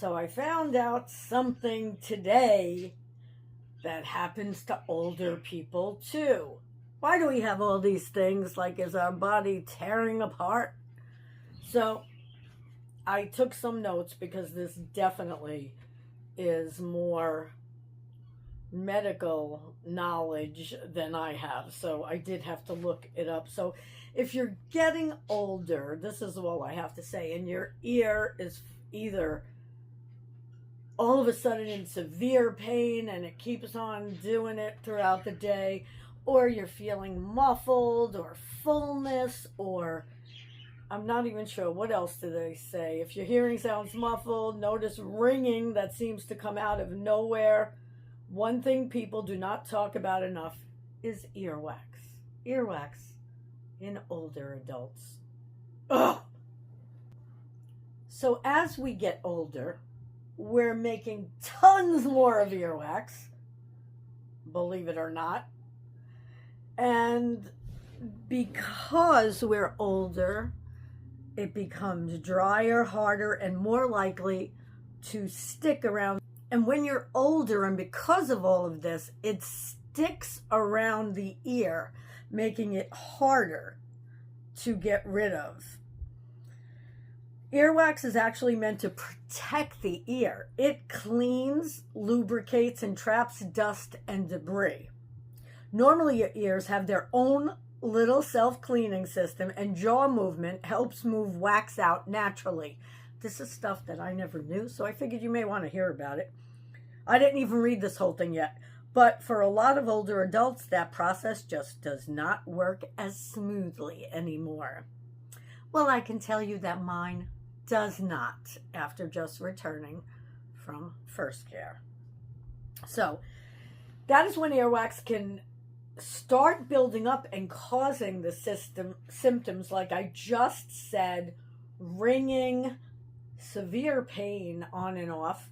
So I found out something today that happens to older people too. Why do we have all these things? Like, is our body tearing apart? So I took some notes because this definitely is more medical knowledge than I have. So I did have to look it up. So if you're getting older, this is all I have to say, and your ear is either all of a sudden in severe pain and it keeps on doing it throughout the day, or you're feeling muffled or fullness, or I'm not even sure what else do they say. If your hearing sounds muffled, notice ringing that seems to come out of nowhere. One thing people do not talk about enough is earwax. Earwax in older adults. Ugh. So as we get older, we're making tons more of earwax, believe it or not. And because we're older, it becomes drier, harder, and more likely to stick around. And when you're older, and because of all of this, it sticks around the ear, making it harder to get rid of. Earwax is actually meant to protect the ear. It cleans, lubricates, and traps dust and debris. Normally, your ears have their own little self-cleaning system, and jaw movement helps move wax out naturally. This is stuff that I never knew, so I figured you may want to hear about it. I didn't even read this whole thing yet, but for a lot of older adults, that process just does not work as smoothly anymore. Well, I can tell you that mine does not after just returning from first care. So that is when earwax can start building up and causing the symptoms like I just said: ringing, severe pain on and off,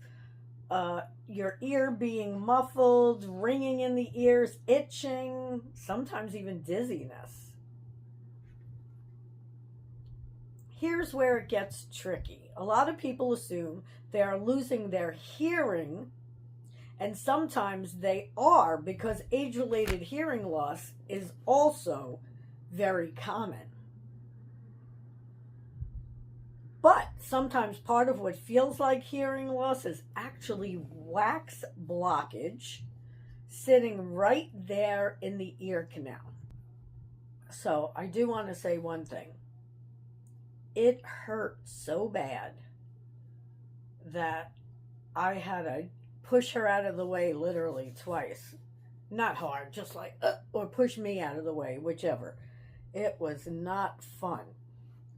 your ear being muffled, ringing in the ears, itching, sometimes even dizziness. Here's where it gets tricky. A lot of people assume they are losing their hearing, and sometimes they are, because age-related hearing loss is also very common. But sometimes part of what feels like hearing loss is actually wax blockage sitting right there in the ear canal. So I do want to say one thing. It hurt so bad that I had to push her out of the way literally twice. Not hard, just like, or push me out of the way, whichever. It was not fun.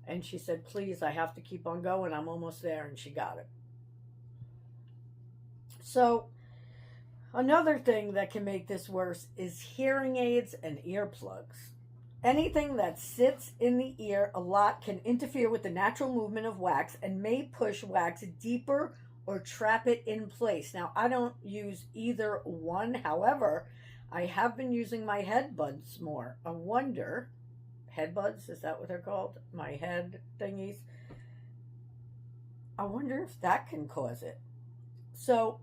And she said, please, I have to keep on going. I'm almost there. And she got it. So another thing that can make this worse is hearing aids and earplugs. Anything that sits in the ear a lot can interfere with the natural movement of wax and may push wax deeper or trap it in place. Now, I don't use either one. However, I have been using my headbuds more. I wonder, headbuds, is that what they're called? My head thingies. I wonder if that can cause it. So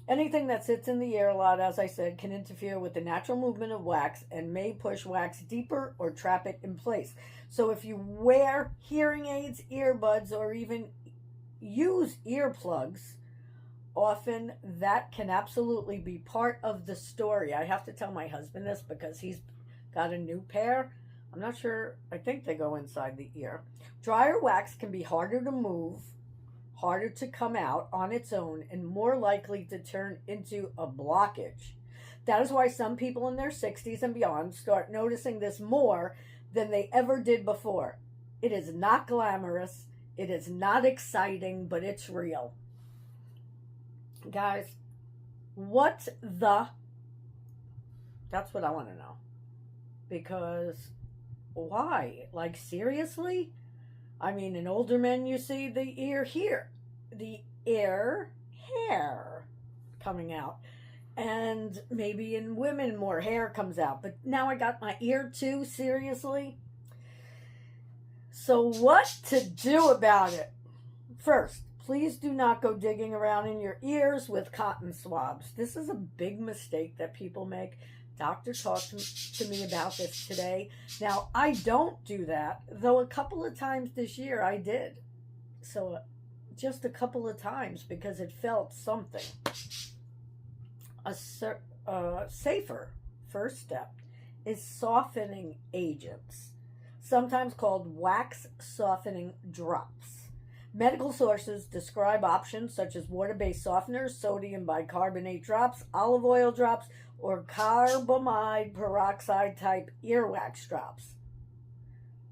anything that sits in the ear a lot, as I said, can interfere with the natural movement of wax and may push wax deeper or trap it in place. So if you wear hearing aids, earbuds, or even use earplugs, often that can absolutely be part of the story. I have to tell my husband this because he's got a new pair. I'm not sure. I think they go inside the ear. Drier wax can be harder to move, harder to come out on its own, and more likely to turn into a blockage. That is why some people in their 60s and beyond start noticing this more than they ever did before. It is not glamorous. It is not exciting, but it's real. Guys, what the... That's what I want to know. Because why? Like, seriously? I mean, in older men, you see the ear here, the ear hair coming out. And maybe in women, more hair comes out. But now I got my ear too, seriously? So what to do about it? First, Please do not go digging around in your ears with cotton swabs. This is a big mistake that people make. Doctor talked to me about this today. Now, I don't do that, though a couple of times this year I did. So just a couple of times because it felt something. A safer first step is softening agents, sometimes called wax softening drops. Medical sources describe options such as water-based softeners, sodium bicarbonate drops, olive oil drops, or carbamide peroxide type earwax drops.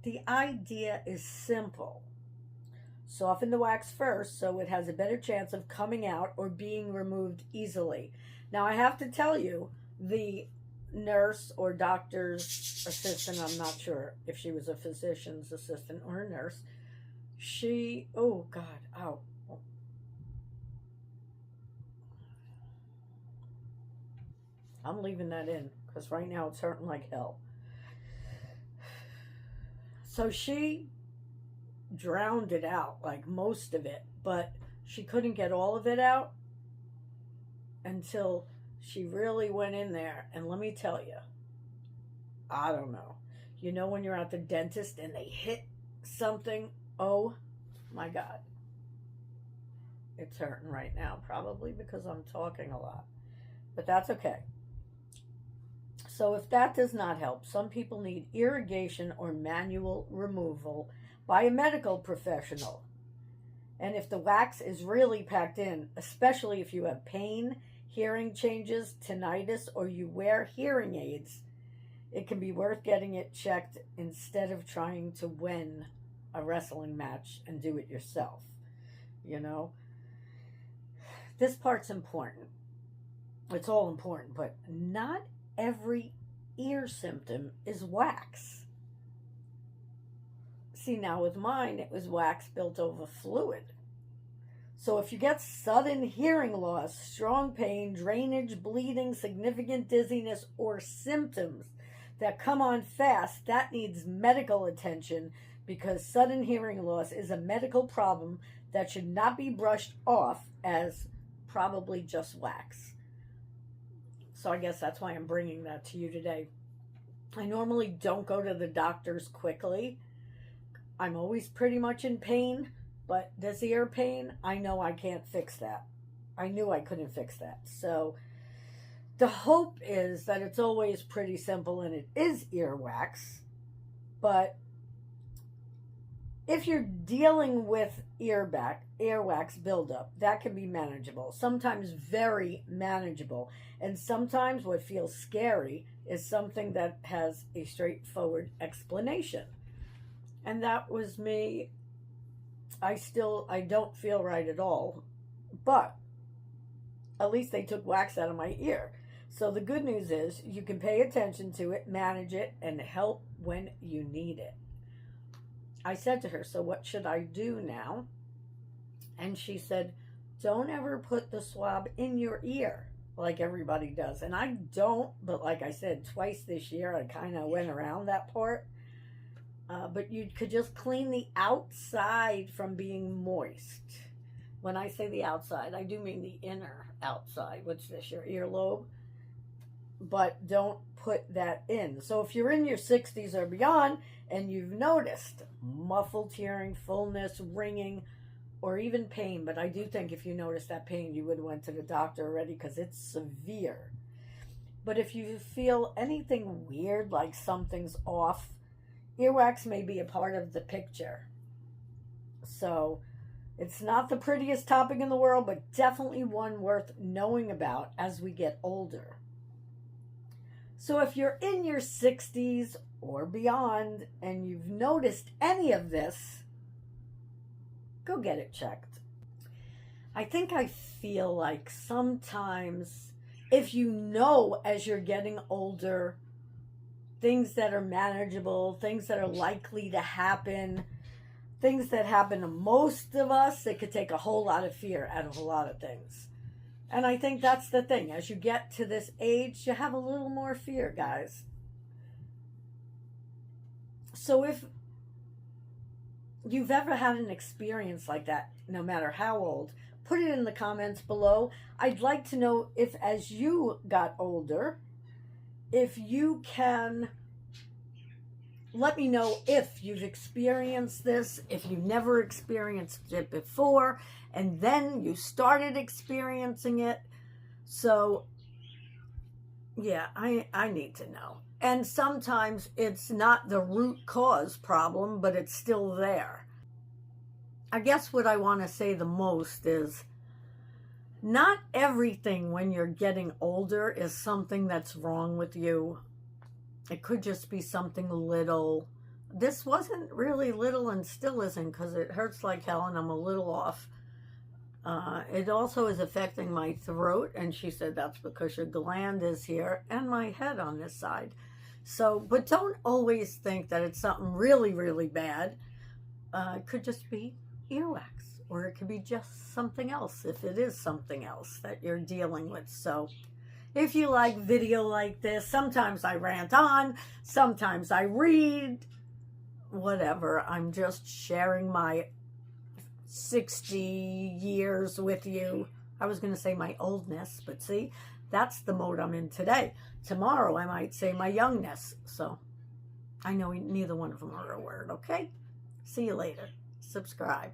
The idea is simple. Soften the wax first so it has a better chance of coming out or being removed easily. Now, I have to tell you, the nurse or doctor's assistant, I'm not sure if she was a physician's assistant or a nurse, oh God, ow. I'm leaving that in because right now it's hurting like hell. So she drowned it out, like most of it, but she couldn't get all of it out until she really went in there. And let me tell you, I don't know. You know when you're at the dentist and they hit something? Oh my God. It's hurting right now, probably because I'm talking a lot. But that's okay. So if that does not help, some people need irrigation or manual removal by a medical professional. And if the wax is really packed in, especially if you have pain, hearing changes, tinnitus, or you wear hearing aids, it can be worth getting it checked instead of trying to win a wrestling match and do it yourself. You know, this part's important. It's all important, but not every ear symptom is wax. See, now with mine, it was wax built over fluid. So if you get sudden hearing loss, strong pain, drainage, bleeding, significant dizziness, or symptoms that come on fast, that needs medical attention, because sudden hearing loss is a medical problem that should not be brushed off as probably just wax. So I guess that's why I'm bringing that to you today. I normally don't go to the doctors quickly. I'm always pretty much in pain, but this ear pain, I know I can't fix that. I knew I couldn't fix that. So the hope is that it's always pretty simple and it is earwax. But if you're dealing with earwax buildup, that can be manageable, sometimes very manageable. And sometimes what feels scary is something that has a straightforward explanation. And that was me. I don't feel right at all, but at least they took wax out of my ear. So the good news is you can pay attention to it, manage it, and help when you need it. I said to her, so what should I do now? And she said, don't ever put the swab in your ear like everybody does. And I don't, but like I said, twice this year I kind of went around that part. But you could just clean the outside from being moist. When I say the outside, I do mean the inner outside, which is your earlobe. But don't put that in. So if you're in your 60s or beyond and you've noticed muffled hearing, fullness, ringing, or even pain, but I do think if you notice that pain, you would have went to the doctor already because it's severe. But if you feel anything weird, like something's off, earwax may be a part of the picture. So it's not the prettiest topic in the world, but definitely one worth knowing about as we get older. So if you're in your 60s or beyond and you've noticed any of this, go get it checked. I think I feel like sometimes if you know as you're getting older, things that are manageable, things that are likely to happen, things that happen to most of us, it could take a whole lot of fear out of a lot of things. And I think that's the thing. As you get to this age, you have a little more fear, guys. So if you've ever had an experience like that, no matter how old. Put it in the comments below. I'd like to know if, as you got older, if you can let me know if you've experienced this, if you never experienced it before, and then you started experiencing it. So, yeah, I need to know. And sometimes it's not the root cause problem, but it's still there. I guess what I want to say the most is not everything when you're getting older is something that's wrong with you. It could just be something little. This wasn't really little and still isn't, because it hurts like hell and I'm a little off. It also is affecting my throat, and she said that's because your gland is here, and my head on this side. So, but don't always think that it's something really, really bad. It could just be earwax, or it could be just something else, if it is something else that you're dealing with. So if you like video like this, sometimes I rant on, sometimes I read, whatever. I'm just sharing my 60 years with you. I was going to say my oldness, but see, that's the mode I'm in today. Tomorrow I might say my youngness. So I know neither one of them are a word, okay? See you later. Subscribe.